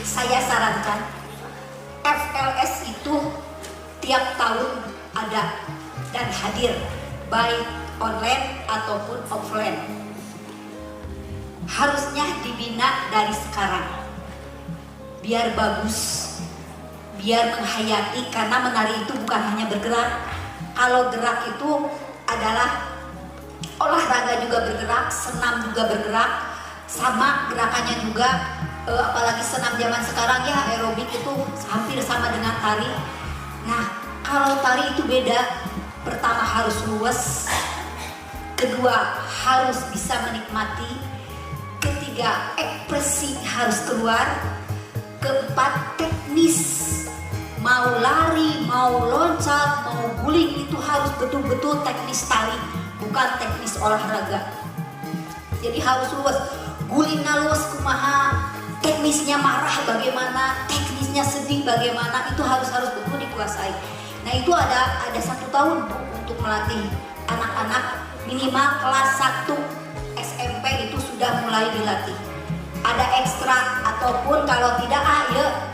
saya sarankan FLS itu tiap tahun ada dan hadir, baik online ataupun offline. Harusnya dibina dari sekarang, biar bagus, biar menghayati, karena menari itu bukan hanya bergerak. Kalau gerak itu adalah olahraga juga bergerak, senam juga bergerak, sama gerakannya juga. Apalagi senam zaman sekarang ya, aerobik itu hampir sama dengan tari. Nah, kalau tari itu beda. Pertama harus luwes, kedua harus bisa menikmati, ketiga ekspresi harus keluar, keempat teknis, mau lari, mau loncat, mau guling itu harus betul-betul teknis tari, bukan teknis olahraga. Jadi harus luwes, gulingnya luwes kumaha, teknisnya marah bagaimana, teknisnya sedih bagaimana, itu harus betul dikuasai. Nah, itu ada 1 tahun untuk melatih anak-anak, minimal kelas 1 SMP itu sudah mulai dilatih. Ada ekstra ataupun kalau tidak ya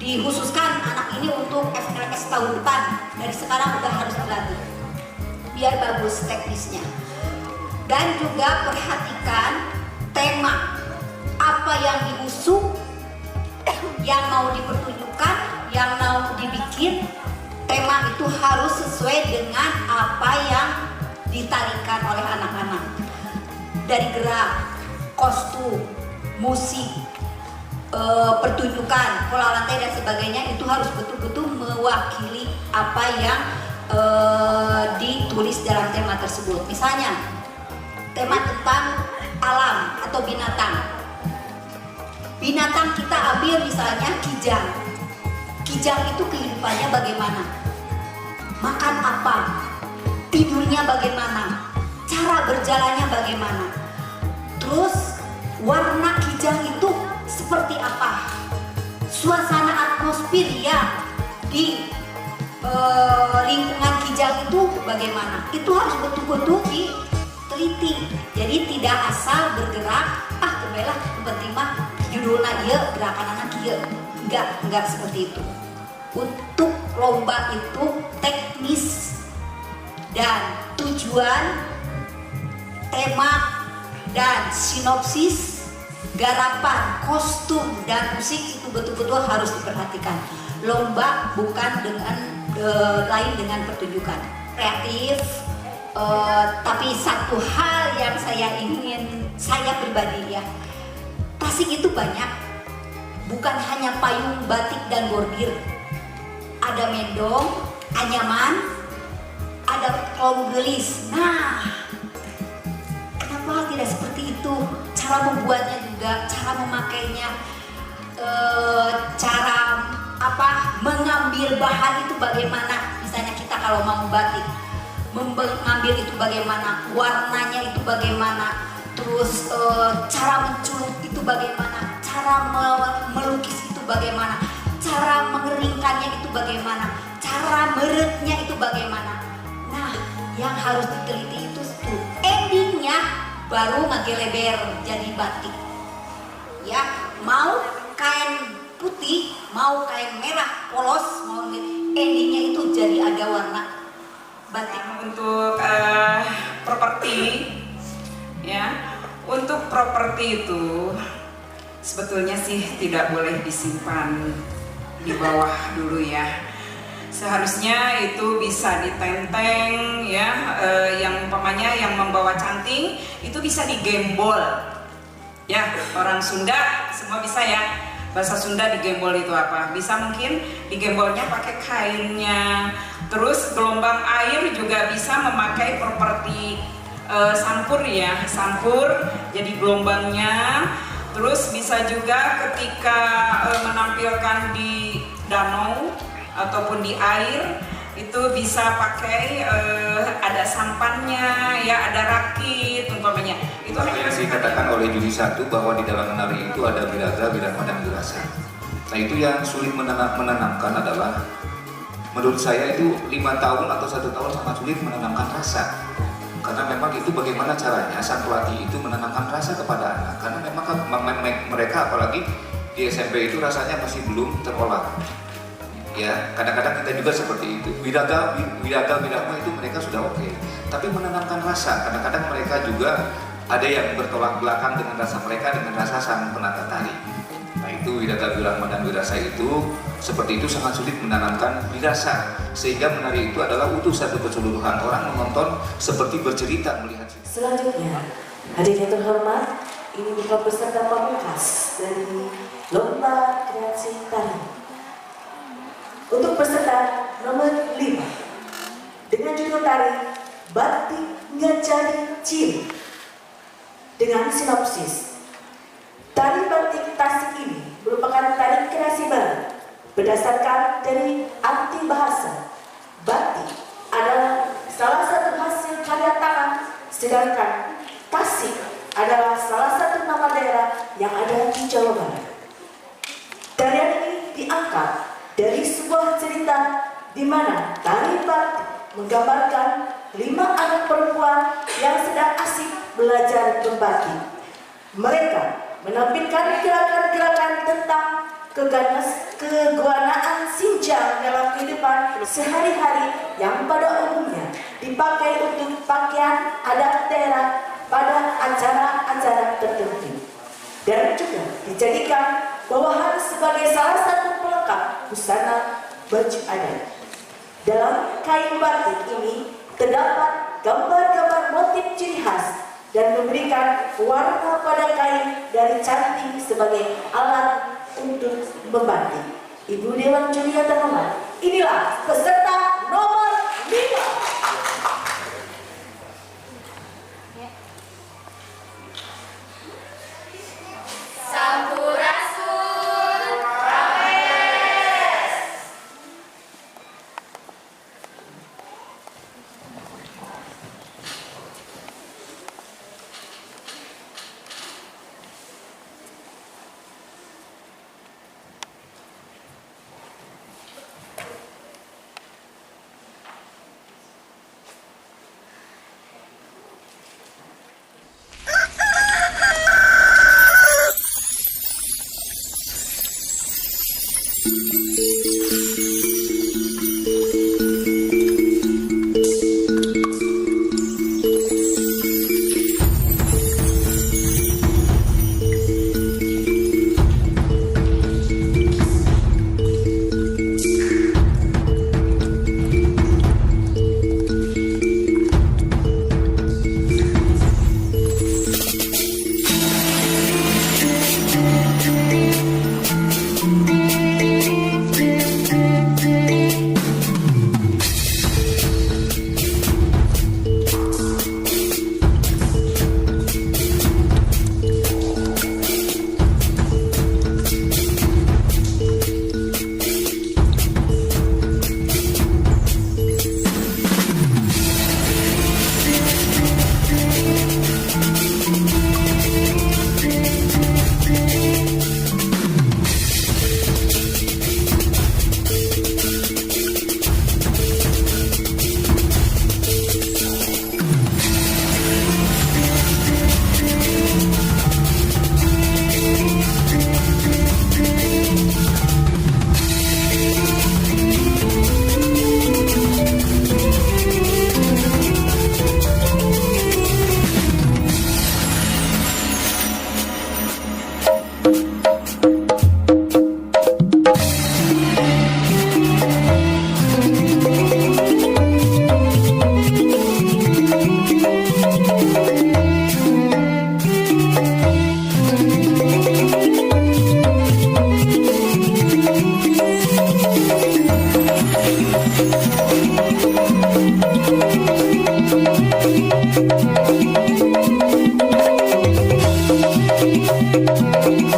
dikhususkan anak ini untuk FLS tahun depan, dari sekarang udah harus dilatih biar bagus teknisnya. Dan juga perhatikan tema apa yang diusung, yang mau dipertunjukkan, yang mau dibikin. Tema itu harus sesuai dengan apa yang ditarikan oleh anak-anak. Dari gerak, kostum, musik, pertunjukan, pola lantai dan sebagainya, itu harus betul-betul mewakili apa yang ditulis dalam tema tersebut. Misalnya tema tentang alam atau binatang. Binatang kita ambil misalnya kijang. Kijang itu kehidupannya bagaimana? Makan apa? Tidurnya bagaimana? Cara berjalannya bagaimana? Terus warna kijang itu seperti apa? Suasana atmosfer yang di lingkungan kijang itu bagaimana? Itu harus betul-betul diteliti. Jadi tidak asal bergerak, kebelah penting mah judulnya ieu, gerakan anak ieu. Enggak seperti itu. Untuk lomba itu teknis dan tujuan, tema dan sinopsis, garapan, kostum dan musik itu betul-betul harus diperhatikan. Lomba bukan dengan lain dengan pertunjukan kreatif. Tapi satu hal yang saya pribadi ya, Tasik itu banyak, bukan hanya payung, batik dan bordir. Ada mendong, anyaman, ada kolom gelis. Nah, kenapa tidak seperti itu? Cara membuatnya juga, cara memakainya, cara mengambil bahan itu bagaimana? Misalnya kita kalau mau batik, mengambil itu bagaimana? Warnanya itu bagaimana? Terus cara menculuk itu bagaimana? Cara melukis itu bagaimana? Cara mengeringkannya itu bagaimana? Cara meretnya itu bagaimana? Nah, yang harus diteliti itu endingnya baru ngageleber jadi batik. Ya, mau kain putih, mau kain merah polos, mau endingnya itu jadi ada warna batik. Untuk properti, ya, untuk properti itu sebetulnya sih tidak boleh disimpan di bawah dulu ya. Seharusnya itu bisa ditenteng ya, yang umpamanya yang membawa canting itu bisa digembol. Ya, orang Sunda semua bisa ya. Bahasa Sunda digembol itu apa? Bisa mungkin digembolnya pakai kainnya. Terus gelombang air juga bisa memakai properti sampur ya, sampur jadi gelombangnya. Terus bisa juga ketika menampilkan di danau ataupun di air itu bisa pakai ada sampannya ya, ada rakit umpamanya. Itu hanya dikatakan oleh juri 1 bahwa di dalam menari itu ada biraga, birama dan birasa. Nah, itu yang sulit menanamkan adalah menurut saya itu 5 tahun atau 1 tahun sangat sulit menanamkan rasa. Karena memang itu bagaimana caranya sang pelatih itu menanamkan rasa kepada anak. Karena memang mereka apalagi di SMP itu rasanya masih belum terolah. Ya, kadang-kadang kita juga seperti itu. Wiraga itu mereka sudah oke. Tapi menanamkan rasa, kadang-kadang mereka juga ada yang bertolak belakang dengan rasa mereka dengan rasa sang penata tari. Nah itu Wiraga Wirama dan Wirasa itu seperti itu sangat sulit menanamkan wirasa, sehingga menari itu adalah utuh satu keseluruhan. Orang menonton seperti bercerita melihat. Selanjutnya, hadirin yang terhormat, ini bukan peserta pamungkas dari lomba kreasi tari. Untuk peserta nomor 5 dengan judul tari Batik Ngajari Ciri, dengan sinopsis. Tari batik Tasik ini merupakan tari kreasi baru berdasarkan dari arti bahasa. Batik adalah salah satu hasil karya tangan, sedangkan Tasik adalah salah satu nama daerah yang ada di Jawa Barat. Tarian ini diangkat dari sebuah cerita di mana tari batik menggambarkan 5 anak perempuan yang sedang asik belajar membatik. Mereka menampilkan gerakan-gerakan tentang keguanaan sinjang dalam kehidupan sehari-hari yang pada umumnya dipakai untuk pakaian adat daerah pada acara-acara tertentu, dan juga dijadikan bawahan sebagai salah satu pelengkap busana baju adat. Dalam kain batik ini terdapat gambar-gambar motif ciri khas dan memberikan warna pada kain dari canting sebagai alat untuk membatik. Ibu Dewan Juri yang terhormat, inilah peserta nomor 5. Thank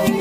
you.